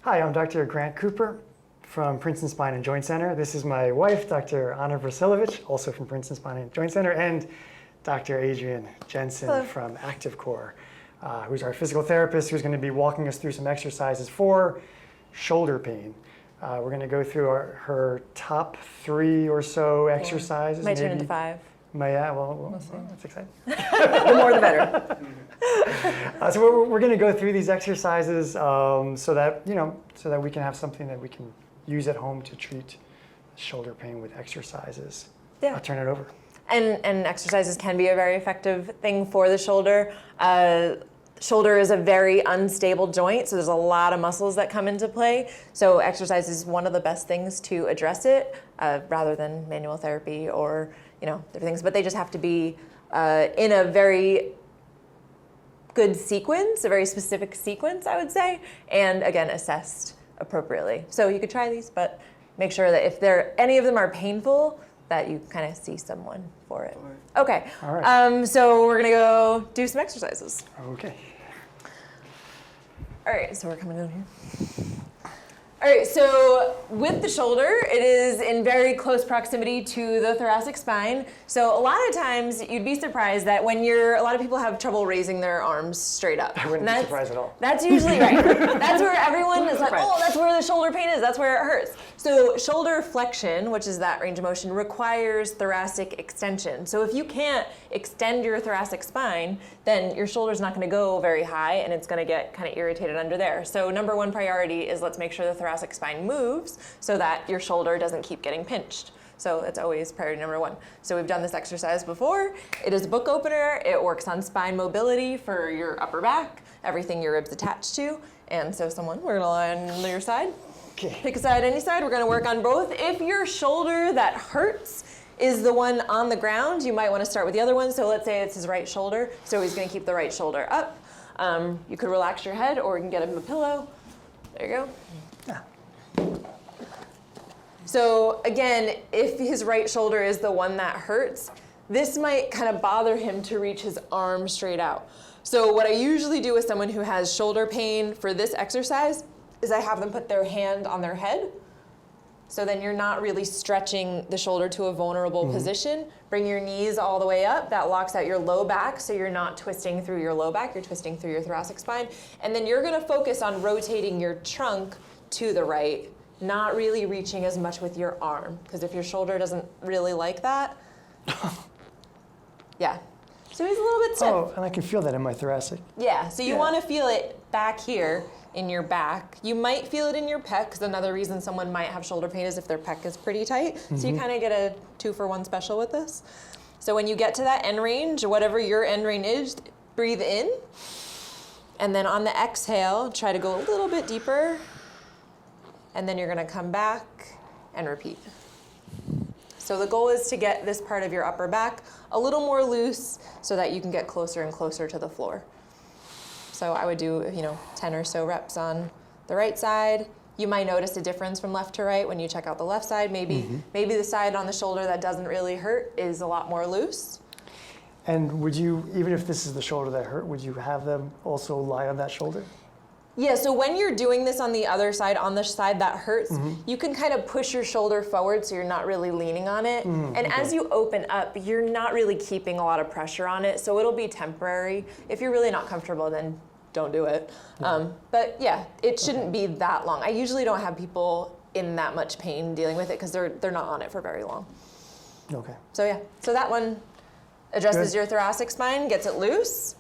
Hi, I'm Dr. Grant Cooper from Princeton Spine Joint Center. This is my wife, Dr. Anna Bracilovic, also from Princeton Spine Joint Center, and Dr. Adrienne Jensen Hello. from Activcore, who's our physical therapist, who's going to be walking us through some exercises for shoulder pain. We're going to go through her top 3 or so exercises. Might turn into 5. Yeah, well, that's exciting. The more the better. So we're going to go through these exercises so that we can have something that we can use at home to treat shoulder pain with exercises. Yeah. I'll turn it over. And exercises can be a very effective thing for the shoulder. Shoulder is a very unstable joint, so there's a lot of muscles that come into play. So exercise is one of the best things to address it, rather than manual therapy or different things. But they just have to be in a very good sequence, a very specific sequence, I would say, and again, assessed appropriately. So you could try these, but make sure that if any of them are painful, that you kind of see someone for it. Okay. All right. So we're gonna go do some exercises. Okay. All right, so we're coming down here. All right, so with the shoulder, it is in very close proximity to the thoracic spine. So a lot of times you'd be surprised that when a lot of people have trouble raising their arms straight up. I wouldn't be surprised at all. That's usually right. That's where everyone is like, oh, that's where the shoulder pain is. That's where it hurts. So shoulder flexion, which is that range of motion, requires thoracic extension. So if you can't extend your thoracic spine, then your shoulder's not going to go very high and it's going to get kind of irritated under there. So number 1 priority is let's make sure the thoracic spine moves so that your shoulder doesn't keep getting pinched. So it's always priority number 1. So we've done this exercise before. It is a book opener. It works on spine mobility for your upper back, everything your ribs attached to. And so we're gonna lie on your side. Okay. Pick a side, any side. We're gonna work on both. If your shoulder that hurts is the one on the ground, you might wanna start with the other one. So let's say it's his right shoulder. So he's gonna keep the right shoulder up. You could relax your head or you can get him a pillow. There you go. Yeah. So again, if his right shoulder is the one that hurts, this might kind of bother him to reach his arm straight out. So what I usually do with someone who has shoulder pain for this exercise is I have them put their hand on their head. So then you're not really stretching the shoulder to a vulnerable position. Bring your knees all the way up. That locks out your low back, so you're not twisting through your low back, you're twisting through your thoracic spine. And then you're gonna focus on rotating your trunk to the right, not really reaching as much with your arm, because if your shoulder doesn't really like that, yeah. So he's a little bit stiff. Oh, and I can feel that in my thoracic. Yeah, so you want to feel it back here in your back. You might feel it in your pec, because another reason someone might have shoulder pain is if their pec is pretty tight. So you kind of get a 2-for-1 special with this. So when you get to that end range, whatever your end range is, breathe in. And then on the exhale, try to go a little bit deeper. And then you're going to come back and repeat. So the goal is to get this part of your upper back a little more loose so that you can get closer and closer to the floor. So I would do, 10 or so reps on the right side. You might notice a difference from left to right when you check out the left side. Maybe the side on the shoulder that doesn't really hurt is a lot more loose. And would you, even if this is the shoulder that hurt, would you have them also lie on that shoulder? Yeah, so when you're doing this on the other side, on the side that hurts, you can kind of push your shoulder forward so you're not really leaning on it. And as you open up, you're not really keeping a lot of pressure on it, so it'll be temporary. If you're really not comfortable, then don't do it. But yeah, it shouldn't be that long. I usually don't have people in that much pain dealing with it because they're not on it for very long. Okay. So yeah, so that one addresses your thoracic spine, gets it loose.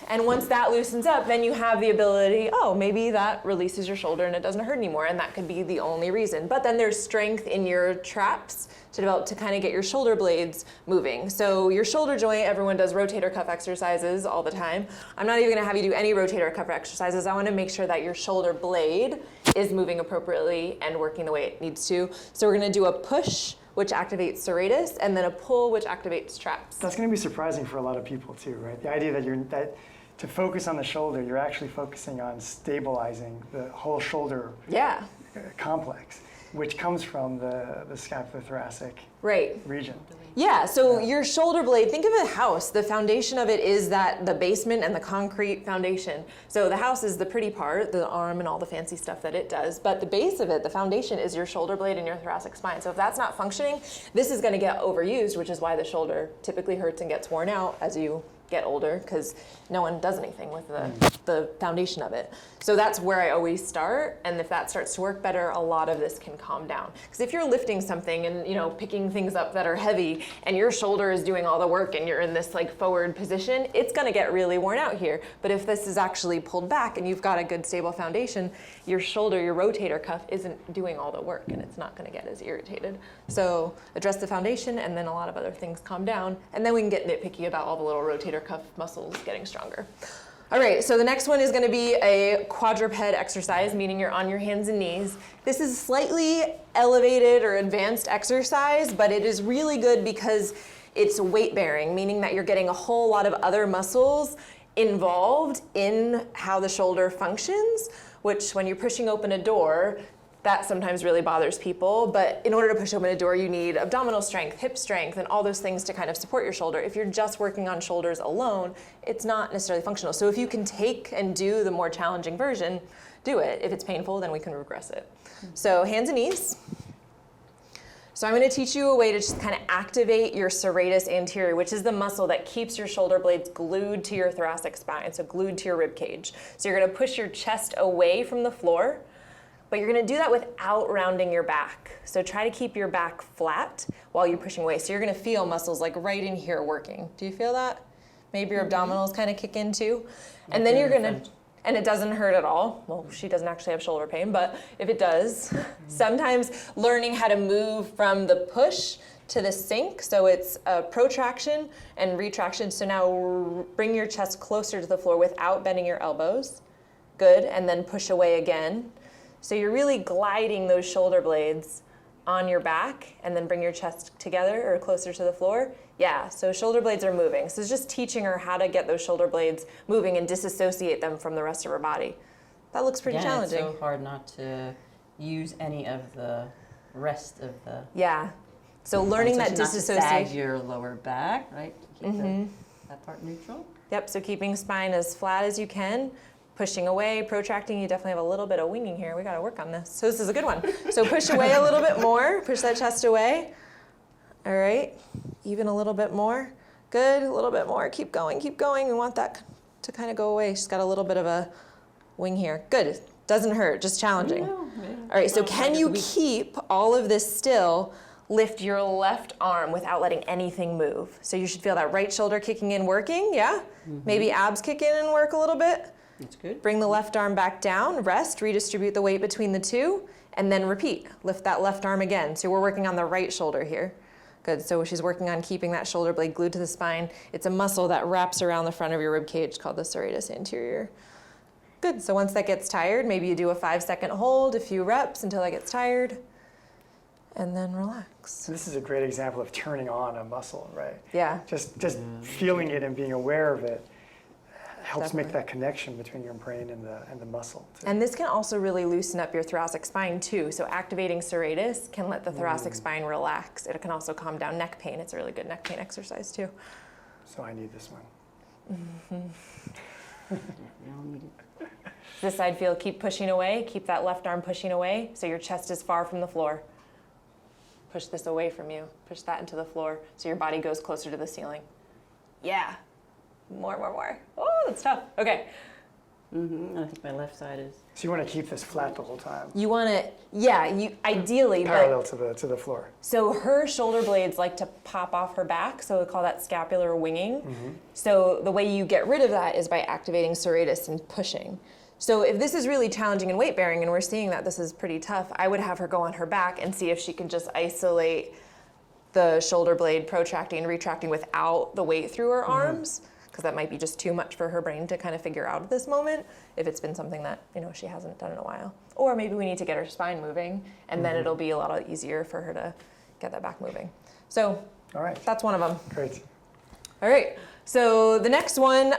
And once that loosens up, then you have the ability, maybe that releases your shoulder and it doesn't hurt anymore, and that could be the only reason. But then there's strength in your traps to develop to kind of get your shoulder blades moving. So your shoulder joint, everyone does rotator cuff exercises all the time. I'm not even gonna have you do any rotator cuff exercises. I wanna make sure that your shoulder blade is moving appropriately and working the way it needs to. So we're gonna do a push, which activates serratus, and then a pull, which activates traps. That's going to be surprising for a lot of people too, right? The idea that to focus on the shoulder, you're actually focusing on stabilizing the whole shoulder complex. which comes from the scapulothoracic Right. region. Yeah, so your shoulder blade, think of a house. The foundation of it is the basement and the concrete foundation. So the house is the pretty part, the arm and all the fancy stuff that it does. But the base of it, the foundation, is your shoulder blade and your thoracic spine. So if that's not functioning, this is going to get overused, which is why the shoulder typically hurts and gets worn out as you get older, because no one does anything with the foundation of it. So that's where I always start, and if that starts to work better, a lot of this can calm down. Because if you're lifting something and picking things up that are heavy, and your shoulder is doing all the work and you're in this like forward position, it's gonna get really worn out here. But if this is actually pulled back and you've got a good stable foundation, your shoulder, your rotator cuff isn't doing all the work, and it's not gonna get as irritated. So address the foundation, and then a lot of other things calm down, and then we can get nitpicky about all the little rotator cuff muscles getting stronger. All right, so the next one is going to be a quadruped exercise, meaning you're on your hands and knees. This is slightly elevated or advanced exercise, but it is really good because it's weight bearing, meaning that you're getting a whole lot of other muscles involved in how the shoulder functions, which when you're pushing open a door, that sometimes really bothers people, but in order to push open a door, you need abdominal strength, hip strength, and all those things to kind of support your shoulder. If you're just working on shoulders alone, it's not necessarily functional. So if you can take and do the more challenging version, do it. If it's painful, then we can regress it. So hands and knees. So I'm going to teach you a way to just kind of activate your serratus anterior, which is the muscle that keeps your shoulder blades glued to your thoracic spine, so glued to your rib cage. So you're going to push your chest away from the floor, but you're gonna do that without rounding your back. So try to keep your back flat while you're pushing away. So you're gonna feel muscles like right in here working. Do you feel that? Maybe your abdominals kind of kick in too. And then you're gonna, and it doesn't hurt at all. Well, she doesn't actually have shoulder pain, but if it does, sometimes learning how to move from the push to the sink. So it's a protraction and retraction. So now bring your chest closer to the floor without bending your elbows. Good, and then push away again. So you're really gliding those shoulder blades on your back, and then bring your chest together or closer to the floor. Yeah, so shoulder blades are moving. So it's just teaching her how to get those shoulder blades moving and disassociate them from the rest of her body. That looks pretty challenging. It's so hard not to use any of the rest of the... Yeah, so learning that disassociation. Not to sag your lower back, right? To keep that part neutral. Yep, so keeping spine as flat as you can. Pushing away, protracting, you definitely have a little bit of winging here. We gotta work on this. So this is a good one. So push away a little bit more, push that chest away. All right, even a little bit more. Good, a little bit more, keep going, keep going. We want that to kind of go away. She's got a little bit of a wing here. Good, doesn't hurt, just challenging. All right, so can you keep all of this still? Lift your left arm without letting anything move. So you should feel that right shoulder kicking in, working, yeah? Maybe abs kick in and work a little bit. That's good. Bring the left arm back down, rest, redistribute the weight between the two, and then repeat. Lift that left arm again. So we're working on the right shoulder here. Good, so she's working on keeping that shoulder blade glued to the spine. It's a muscle that wraps around the front of your rib cage called the serratus anterior. Good, so once that gets tired, maybe you do a 5-second hold, a few reps until that gets tired, and then relax. So this is a great example of turning on a muscle, right? Yeah. Just feeling it and being aware of it helps Definitely. make that connection between your brain and the muscle. Too. And this can also really loosen up your thoracic spine too. So activating serratus can let the thoracic spine relax. It can also calm down neck pain. It's a really good neck pain exercise too. So I need this one. This side feel, keep pushing away. Keep that left arm pushing away so your chest is far from the floor. Push this away from you. Push that into the floor so your body goes closer to the ceiling. Yeah. More, more, more. Oh, that's tough. Okay. I think my left side is... So you want to keep this flat the whole time? You want to, yeah, you ideally, parallel but, to the floor. So her shoulder blades like to pop off her back, so we call that scapular winging. So the way you get rid of that is by activating serratus and pushing. So if this is really challenging and weight bearing, and we're seeing that this is pretty tough, I would have her go on her back and see if she can just isolate the shoulder blade protracting and retracting without the weight through her arms. Because that might be just too much for her brain to kind of figure out at this moment if it's been something that she hasn't done in a while. Or maybe we need to get her spine moving, and then it'll be a lot easier for her to get that back moving. So all right, that's one of them. Great. All right, So the next one,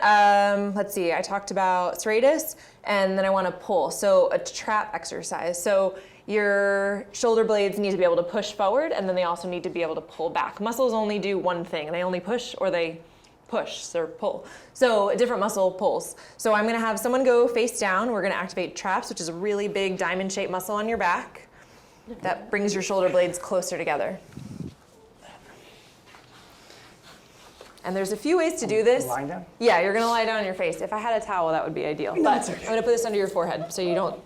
let's see, I talked about serratus, and then I want to pull. So a trap exercise. So your shoulder blades need to be able to push forward, and then they also need to be able to pull back. Muscles only do one thing. They only push or they push or pull. So different muscle pulls. So I'm going to have someone go face down. We're going to activate traps, which is a really big diamond-shaped muscle on your back that brings your shoulder blades closer together. And there's a few ways to do this. Lying down? Yeah, you're gonna lie down on your face. If I had a towel, that would be ideal. No, But it's okay. I'm gonna put this under your forehead so you don't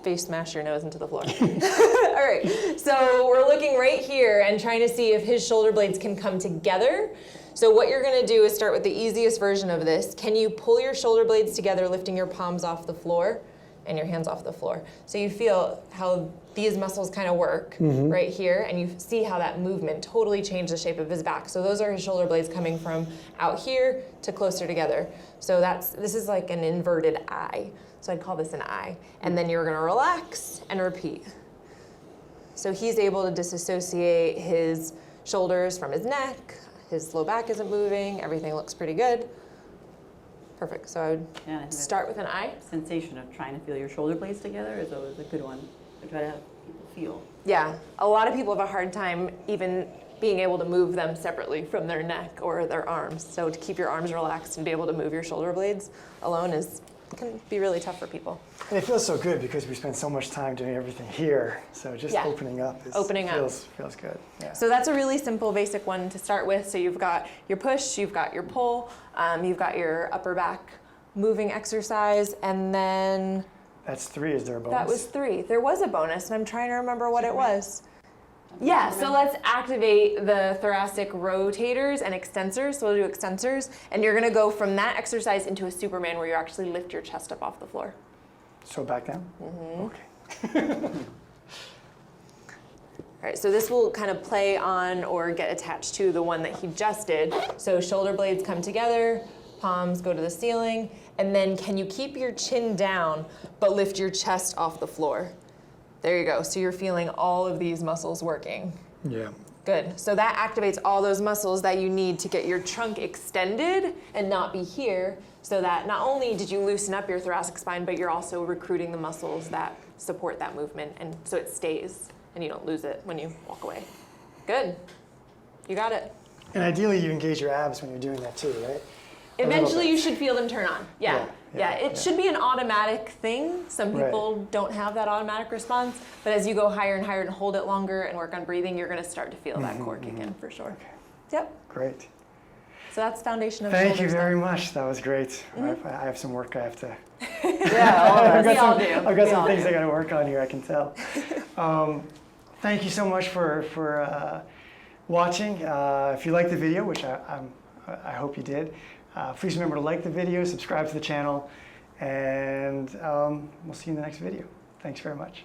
face smash your nose into the floor. All right, so we're looking right here and trying to see if his shoulder blades can come together. So what you're gonna do is start with the easiest version of this. Can you pull your shoulder blades together, lifting your palms off the floor and your hands off the floor? So you feel how these muscles kind of work right here, and you see how that movement totally changed the shape of his back. So those are his shoulder blades coming from out here to closer together. So this is like an inverted I. So I'd call this an I. And then you're gonna relax and repeat. So he's able to disassociate his shoulders from his neck, his low back isn't moving, everything looks pretty good. Perfect, so I would Yeah, I think start with an I. that sensation of trying to feel your shoulder blades together is always a good one to try to have people feel. Yeah, a lot of people have a hard time even being able to move them separately from their neck or their arms. So to keep your arms relaxed and be able to move your shoulder blades alone can be really tough for people. And it feels so good because we spend so much time doing everything here. So just Yeah. opening up feels good. Yeah. So that's a really simple, basic one to start with. So you've got your push, you've got your pull, you've got your upper back moving exercise, and then That's 3. Is there a bonus? that was 3. There was a bonus, and I'm trying to remember what it was. Yeah, so let's activate the thoracic rotators and extensors. So we'll do extensors, and you're gonna go from that exercise into a Superman where you actually lift your chest up off the floor. So back down? Okay. All right, so this will kind of play on or get attached to the one that he just did. So shoulder blades come together, palms go to the ceiling, and then can you keep your chin down but lift your chest off the floor? There you go, so you're feeling all of these muscles working. Yeah. Good, so that activates all those muscles that you need to get your trunk extended and not be here, so that not only did you loosen up your thoracic spine, but you're also recruiting the muscles that support that movement, and so it stays and you don't lose it when you walk away. Good, you got it. And ideally you engage your abs when you're doing that too, right? A little Eventually bit. you should feel them turn on. Yeah. It should be an automatic thing. Some people don't have that automatic response, but as you go higher and higher and hold it longer and work on breathing, you're gonna start to feel that core kick in for sure. Okay. Yep, Great. so that's foundation of Thank you shoulders very done. much. That was great. I have some work I have to. Yeah, all of us. We all do. I've got We some all things do. I got to work on here. I can tell. Thank you so much for watching. If you liked the video, which I hope you did, please remember to like the video, subscribe to the channel, and we'll see you in the next video. Thanks very much.